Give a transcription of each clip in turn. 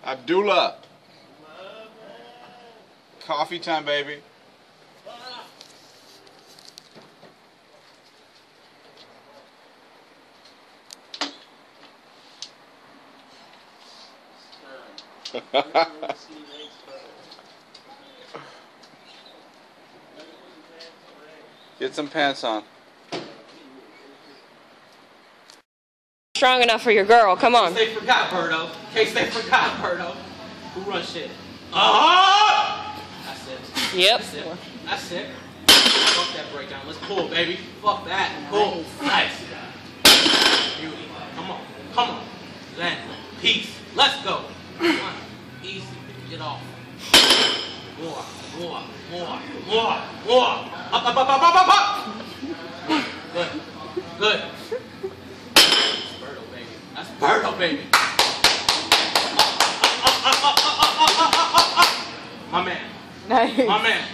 Abdullah. Coffee time, baby. Get some pants on. Strong enough for your girl, come on. In case they forgot, Berto. In case they forgot, Berto. Who runs shit? That's it. Yep. That's it. That's it. Fuck that breakdown. Let's pull, baby. Fuck that. Pull. Nice. Beauty. Come on. Come on. Land. Peace. Let's go. Come on. Easy. Get off. More. More. More. More. More. Up, up, up, up, up, up, up. Good. Good. That's Berto, baby. My man. Nice. My man.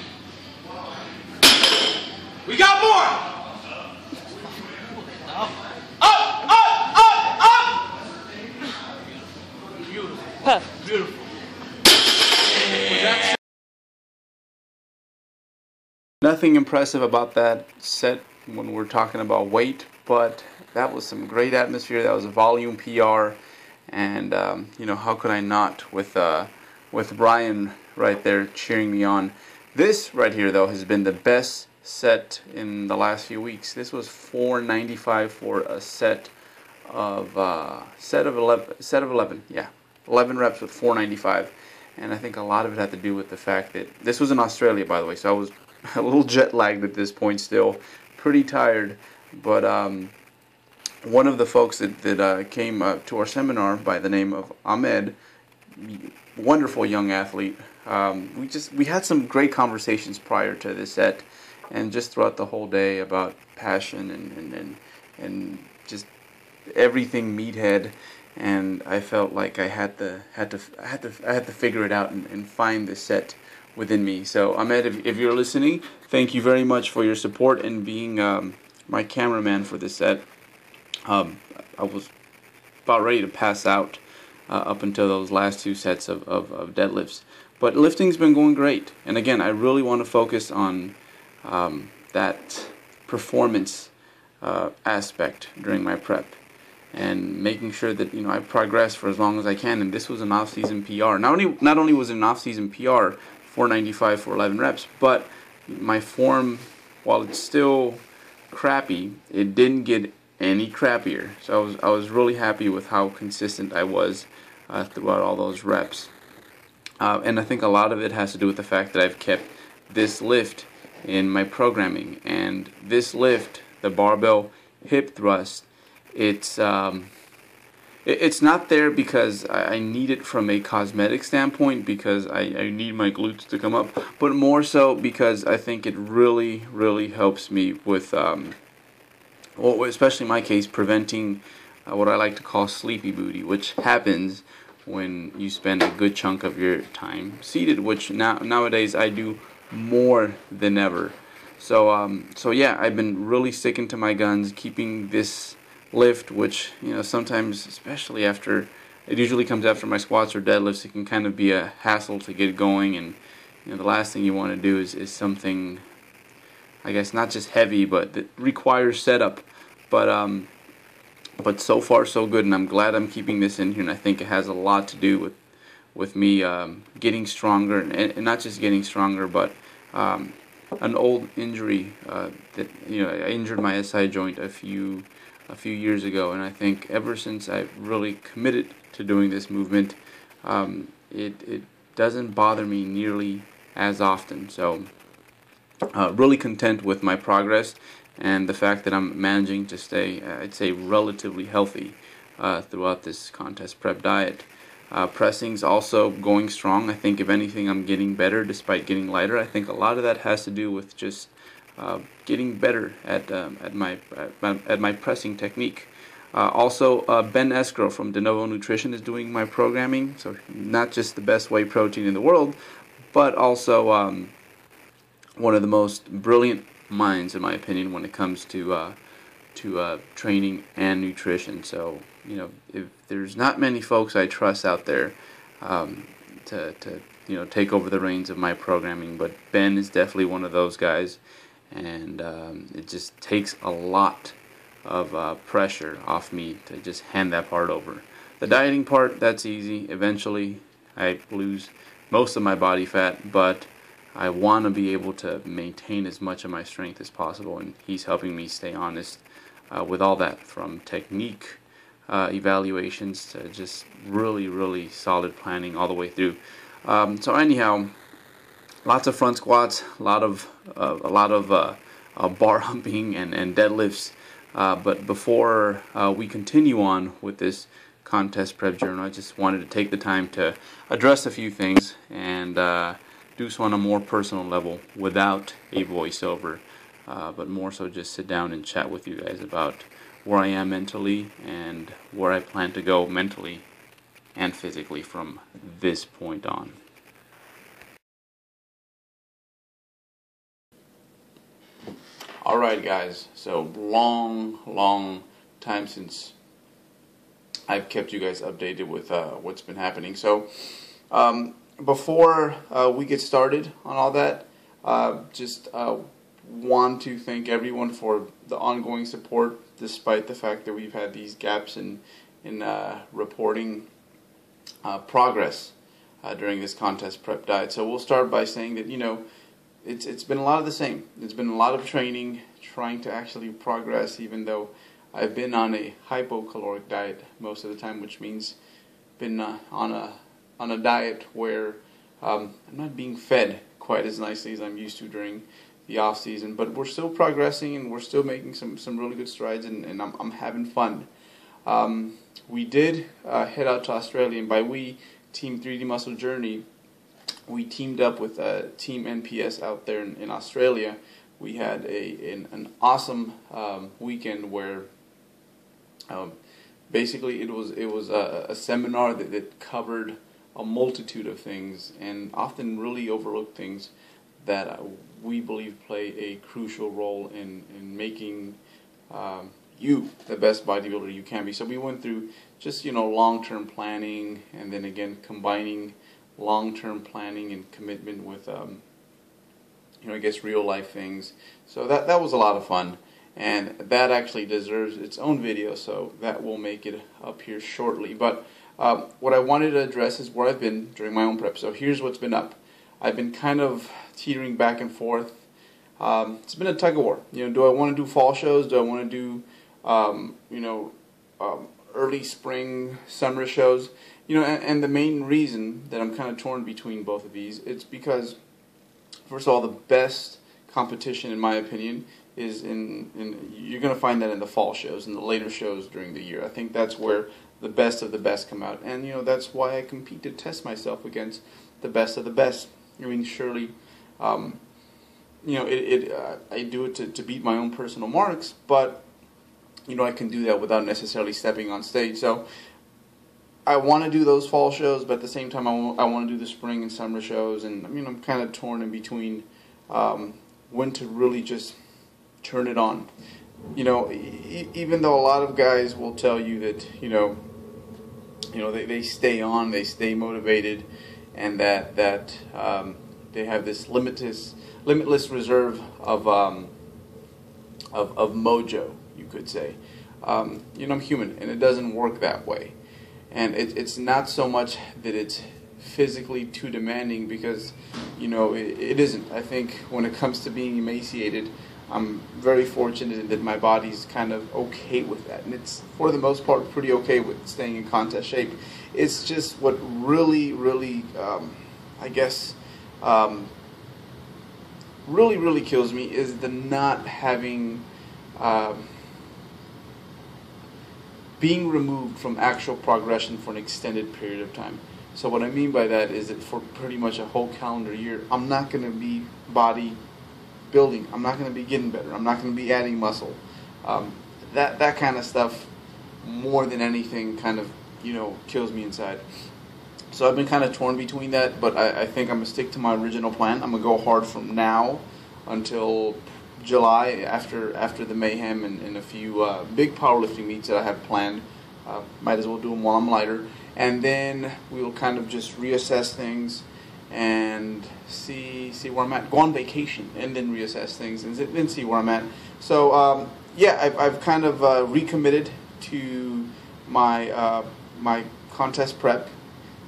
We got more. Up, up, up, up. Beautiful. Huh. Beautiful. Nothing impressive about that set when we're talking about weight, but that was some great atmosphere. That was a volume PR, and you know, how could I not with Brian right there cheering me on. This right here though has been the best set in the last few weeks. This was $4.95 for a set of 11. Yeah, 11 reps with $4.95, and I think a lot of it had to do with the fact that this was in Australia, by the way, so I was a little jet lagged at this point, still pretty tired, but one of the folks that came to our seminar by the name of Ahmed, wonderful young athlete, we had some great conversations prior to this set, and just throughout the whole day about passion and just everything meathead, and I felt like I had to figure it out and find the set within me. So Ahmed, if you're listening, thank you very much for your support and being my cameraman for this set. I was about ready to pass out up until those last two sets of deadlifts, but lifting's been going great, and again, I really want to focus on that performance aspect during my prep and making sure that, you know, I progress for as long as I can. And this was an off-season PR. Not only was it an off-season PR, $4.95 for 11 reps, but my form, while it's still crappy, it didn't get any crappier. So I was really happy with how consistent I was throughout all those reps. And I think a lot of it has to do with the fact that I've kept this lift in my programming. And this lift, the barbell hip thrust, it's not there because I need it from a cosmetic standpoint, because I need my glutes to come up, but more so because I think it really, really helps me with, well, especially in my case, preventing what I like to call sleepy booty, which happens when you spend a good chunk of your time seated, which nowadays I do more than ever. So yeah, I've been really sticking to my guns, keeping this lift, which, you know, sometimes, especially after, it usually comes after my squats or deadlifts, it can kind of be a hassle to get going, and, you know, the last thing you want to do is something, I guess, not just heavy, but that requires setup. But so far so good, and I'm glad I'm keeping this in here, and I think it has a lot to do with me getting stronger, and not just getting stronger, but an old injury that, you know, I injured my SI joint a few years ago, and I think ever since I've really committed to doing this movement, it doesn't bother me nearly as often. So really content with my progress and the fact that I'm managing to stay, I'd say, relatively healthy throughout this contest prep diet. Pressing's also going strong. I think if anything, I'm getting better despite getting lighter. I think a lot of that has to do with just getting better at my pressing technique. Also, Ben Escrow from De Novo Nutrition is doing my programming, so not just the best whey protein in the world, but also one of the most brilliant minds, in my opinion, when it comes to training and nutrition. So, you know, if there's not many folks I trust out there to take over the reins of my programming. But Ben is definitely one of those guys, and it just takes a lot of pressure off me to just hand that part over. The dieting part, that's easy. Eventually I lose most of my body fat, but I want to be able to maintain as much of my strength as possible, and he's helping me stay honest with all that, from technique evaluations to just really solid planning all the way through. So anyhow, lots of front squats, a lot of bar humping and deadlifts. But before we continue on with this contest prep journal, I just wanted to take the time to address a few things and do so on a more personal level without a voiceover, but more so just sit down and chat with you guys about where I am mentally and where I plan to go mentally and physically from this point on. Alright guys, so long time since I've kept you guys updated with what's been happening. So before we get started on all that, just want to thank everyone for the ongoing support, despite the fact that we've had these gaps in reporting progress during this contest prep diet. So we'll start by saying that, it's been a lot of the same. It's been a lot of training, trying to actually progress, even though I've been on a hypocaloric diet most of the time, which means been on a diet where I'm not being fed quite as nicely as I'm used to during the off season. But we're still progressing, and we're still making some really good strides, and I'm having fun. We did head out to Australia, and by we, Team 3D Muscle Journey, we teamed up with Team NPS out there in Australia. We had an awesome weekend where basically it was a seminar that covered a multitude of things, and often really overlooked things that we believe play a crucial role in making you the best bodybuilder you can be. So we went through just long-term planning, and then again combining long-term planning and commitment with I guess real life things. So that was a lot of fun, and that actually deserves its own video, so that will make it up here shortly. But what I wanted to address is where I've been during my own prep. So here's what's been up. I've been kind of teetering back and forth. It's been a tug of war. Do I want to do fall shows? Do I want to do early spring, summer shows? And the main reason that I'm kind of torn between both of these, it's because, first of all, the best competition, in my opinion, is you're going to find that in the fall shows and the later shows during the year. I think that's where the best of the best come out, and that's why I compete to test myself against the best of the best. I mean, surely, I do it to beat my own personal marks, but I can do that without necessarily stepping on stage. So I want to do those fall shows, but at the same time, I want to do the spring and summer shows, and I'm kind of torn in between when to really just turn it on. Even though a lot of guys will tell you that they stay on, they stay motivated, and that they have this limitless reserve of mojo, you could say. I'm human, and it doesn't work that way. And it's not so much that it's physically too demanding, because it isn't. I think when it comes to being emaciated, I'm very fortunate that my body's kind of okay with that, and it's for the most part pretty okay with staying in contest shape. It's just what really I guess really kills me is the not having being removed from actual progression for an extended period of time. So what I mean by that is that for pretty much a whole calendar year, I'm not going to be body building. I'm not going to be getting better. I'm not going to be adding muscle. That kind of stuff, more than anything, kind of kills me inside. So I've been kind of torn between that, but I think I'm going to stick to my original plan. I'm going to go hard from now until July, after the mayhem and a few big powerlifting meets that I have planned. Might as well do them while I'm lighter. and then we will kind of just reassess things and see where I'm at. Go on vacation and then reassess things and then see where I'm at. So yeah, I've kind of recommitted to my my contest prep,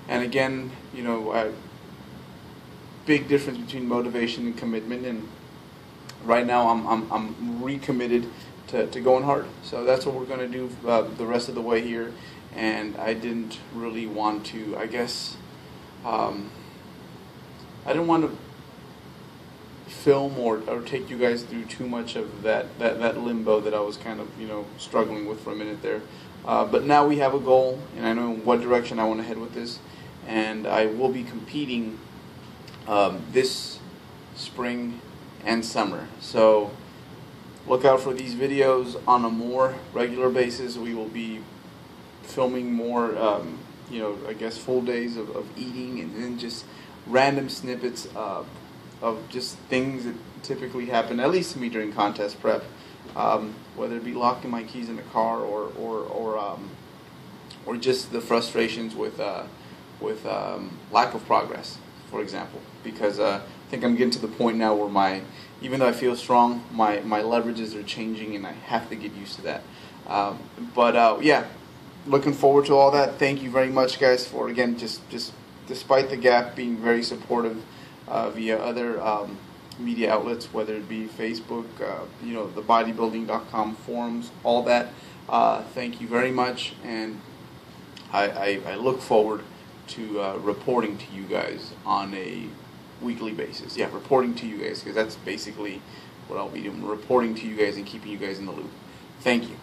and again, you know, big difference between motivation and commitment, and right now I'm recommitted to going hard. So that's what we're going to do the rest of the way here. And I didn't really want to, I guess, I didn't want to film or take you guys through too much of that limbo that I was kind of, you know, struggling with for a minute there. But now we have a goal, and I know what direction I want to head with this, and I will be competing this spring and summer. So look out for these videos on a more regular basis. We will be filming more, you know, I guess full days of eating, and then just random snippets of just things that typically happen, at least to me during contest prep, whether it be locking my keys in the car or just the frustrations with lack of progress, for example. Because I think I'm getting to the point now where even though I feel strong, my leverages are changing, and I have to get used to that. But yeah, looking forward to all that. Thank you very much, guys, for, again, just despite the gap, being very supportive via other media outlets, whether it be Facebook, you know, the bodybuilding.com forums, all that. Thank you very much, and I look forward to reporting to you guys on a weekly basis. Yeah, reporting to you guys, because that's basically what I'll be doing, reporting to you guys and keeping you guys in the loop. Thank you.